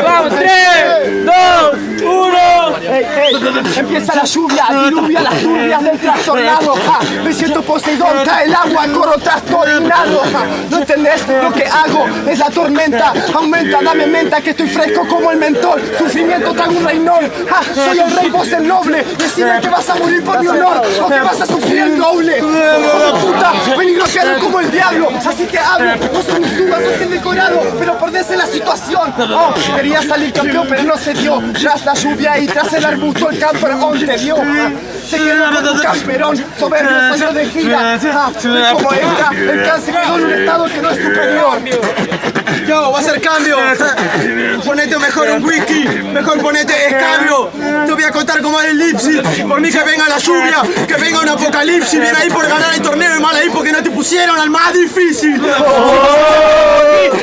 Vamos, 3, 2, 1. Empieza la lluvia, diluvia las turbias del trastornado. Me siento Poseidón, cae el agua, corro trastornado. ¿No entendés lo que hago? Es la tormenta, aumenta, dame menta que estoy fresco como el mentol. Sufrimiento trago un reinón. Soy el rey, vos el noble. Decime que vas a morir por mi honor o que vas a sufrir el doble. Hijo de puta, peligroso como el diablo. Así que hablo, vos sos mi suba, sos el decorado, pero perdés en la situación. Quería salir campeón, pero no se dio. Tras la lluvia y tras el arbusto, el campeón te dio. Se quedó con un camperón, soberbio, salió de gira. Como entra, el cáncer quedó en un estado que no es superior. Yo, va a hacer cambio. Ponete mejor un whisky, mejor ponete escabio. Te voy a contar cómo es el elipsis. Por mí que venga la lluvia, que venga un apocalipsis. Viene ahí por ganar el torneo y mal ahí porque no te pusieron al más difícil.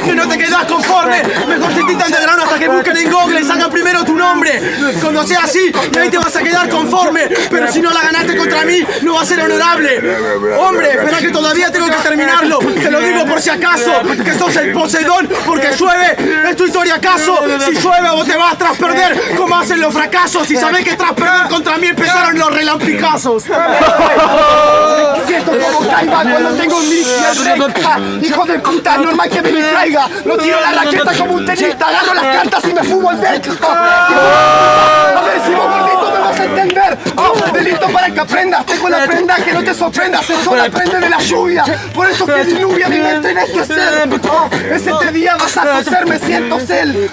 Que no te quedas conforme. Mejor se quitan de grano hasta que busquen en Google y salgan primero tu nombre. Cuando sea así, ahí te vas a quedar conforme. Pero si no la ganaste contra mí, no va a ser honorable. Hombre, espera que todavía tengo que terminarlo. Te lo digo por si acaso, que sos el Poseidón, porque llueve. ¿Es tu historia acaso? Si llueve vos te vas tras perder, como hacen los fracasos. Y sabés que tras perder contra mí empezaron los relampicazos. Siento como caiga cuando tengo un mix y el rey. Hijo de puta, normal que me distraiga. No tiro la raqueta como un tenista, agarro las cartas y me fumo el deck. A ver si vos gordito me vas a entender. Delito para que aprendas, tengo la prenda que no te sorprendas. El sol aprende de la lluvia, por eso que diluvia mi mente en este ser. Ese día vas a toser, me siento cel.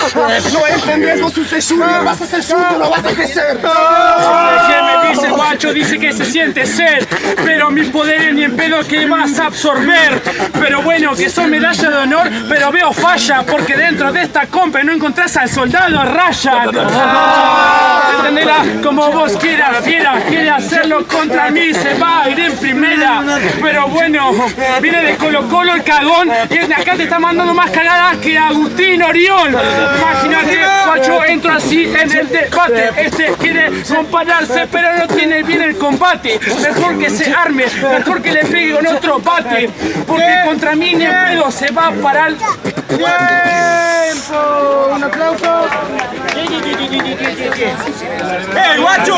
No entendés, vos usé lluvia, vas a ser suyo, no vas a crecer. Me dice guacho, dice que se siente ser, pero mis poderes ni en pedo que vas a absorber. Pero bueno, que son medalla de honor, pero veo falla, porque dentro de esta compa no encontrás al soldado Ryan. Entendela como vos quieras, fiera, quiere hacerlo contra mí, se va a ir en primera. Pero bueno, viene de Colo Colo el cagón, y de acá te está mandando más cagadas que Agustín Orión. Imagínate, guacho, entro así en el debate. Este quiere compararse, pero no tiene bien el combate. Mejor que se arme, mejor que le pegue con otro bate, porque contra mí ni en pedo se va a parar. ¡Tiempo! ¡Un aplauso! Guacho!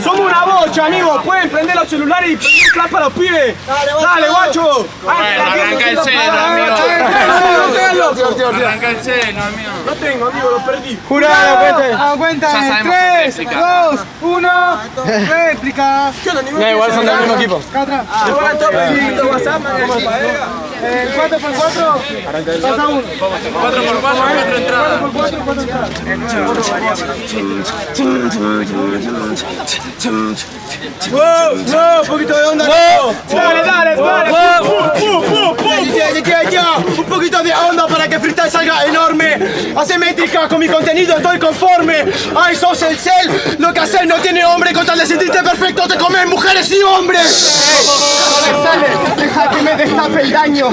Somos una bocha, amigo. Pueden prender los celulares y prender clap para los pibes. Dale, guacho. Arranca el seno, amigo. Arranca el seno, amigo. No tengo, amigo, lo perdí. Jurado, cuenta en 3, 2, 1, réplica. Igual son del mismo equipo. Acá atrás. El 4x4 pasa 1. 4x4, 4 entradas. 4x4. Un poquito de onda. Dale. Un poquito de onda para que freestyle salga enorme. Hace métrica con mi contenido, estoy conforme. Ay, sos el cel. Lo que haces no tiene hombre. Con tal de sentirte perfecto, te comes mujeres y hombres. Deja que me destape el daño.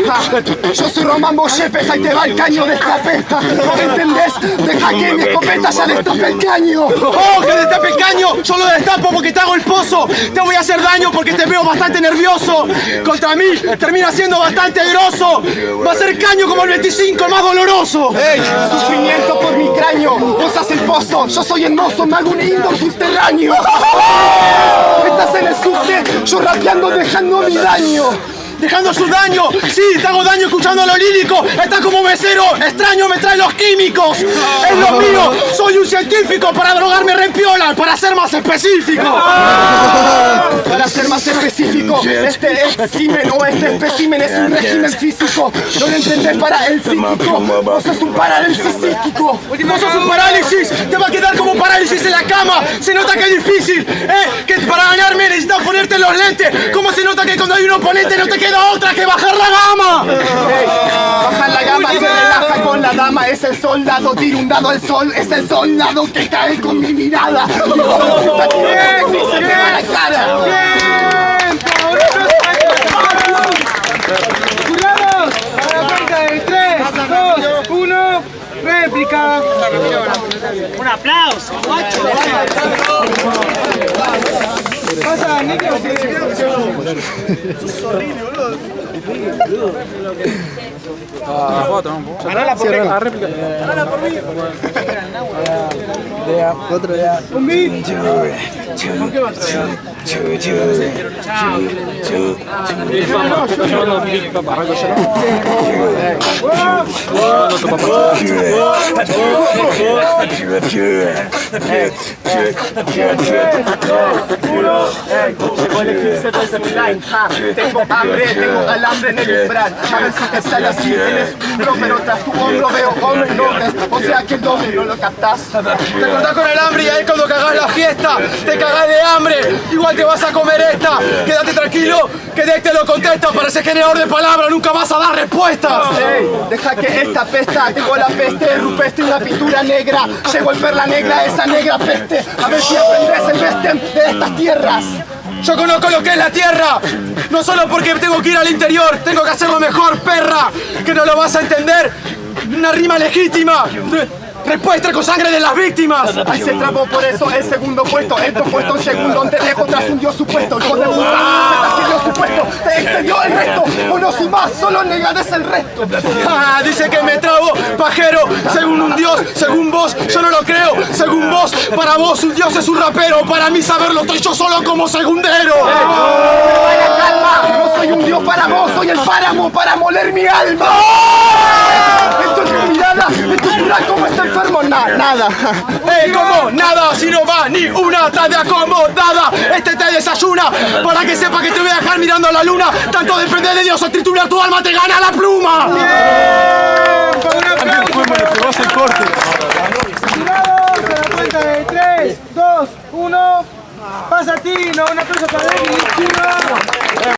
Yo soy Román Boyepes, ahí te va el caño de escape. ¿No me entendés? Deja que mi escopeta ya destape el caño. ¡Oh, que destape el caño! Yo lo destapo porque te hago el pozo. Te voy a hacer daño porque te veo bastante nervioso. Contra mí termina siendo bastante grosso. Va a ser caño como el 25, el más doloroso. Sufrimiento por mi cráneo. Vos haces el pozo, yo soy el mozo, me hago un indoor subterráneo. Estás en el subte, yo rapeando dejando mi daño. Dejando su daño, sí, te hago daño escuchando lo lírico. Estás como mesero, extraño, me trae los químicos. Es lo mío, soy un científico para drogarme rempiola, para ser más específico. Para ser más específico, este espécimen o este espécimen es un régimen físico. No lo entendés para el psíquico, vos sos un parálisis psíquico. Vos sos un parálisis, te va a quedar como parálisis en la cama. Se nota que es difícil, que para ganarme necesitas ponerte los lentes. ¿Cómo se nota que cuando hay un oponente no te queda otra que bajar la gama? Bajar la gama, se relaja con la dama. Es el soldado, tira un dado al sol. Es el soldado que cae con mi mirada. Se te va la cara. ¡Jurados! A la cuenta de 3, Réplica. Un aplauso, guacho. Pasa, Nico. Ganala por réplica. Otro ya. Un beat. ¿Por qué va a traer? Tengo hambre, tengo alambre en el umbral. A ver si te sale así, tienes un libro, pero tras tu hombro veo hombres nobles. O sea que el doble no lo captás. Te cortás con el hambre y ahí cuando cagás la fiesta, te cagás de hambre, igual te vas a comer esta. Quédate tranquilo, que de ahí te lo contesta. Para ese generador de palabras nunca vas a dar respuestas. Ey, deja que esta pesta, tengo la peste rupestre y una pintura negra. Llegó el perla negra, esa negra peste. A ver si aprendes el vestem de estas tierras. Yo conozco lo que es la tierra, no solo porque tengo que ir al interior, tengo que hacerlo mejor, perra, que no lo vas a entender. Una rima legítima. Respuesta con sangre de las víctimas. Ahí se trabó por eso el segundo puesto. Esto puesto en segundo, te dejo tras un dios supuesto. Hijo de puta, te dios supuesto. Te excedió el resto. Uno sumás, solo negades el resto. Ah, dice que me trabo, pajero, según un dios, según vos, yo no lo creo. Según vos, para vos un dios es un rapero. Para mí saberlo estoy yo solo como segundero. Vaya calma, no soy un dios para vos, soy el páramo para moler mi alma. Esto es tu mirada, esto es pura como está enfermo, nada. ¿Cómo? Nada, si no va ni una tarde acomodada. Este te desayuna, para que sepa que te voy a dejar mirando a la luna. Tanto depende de Dios, al triturar tu alma te gana la pluma. Tirados a la cuenta de 3, 2, 1. Pasa Tino, una cosa para él y Tino.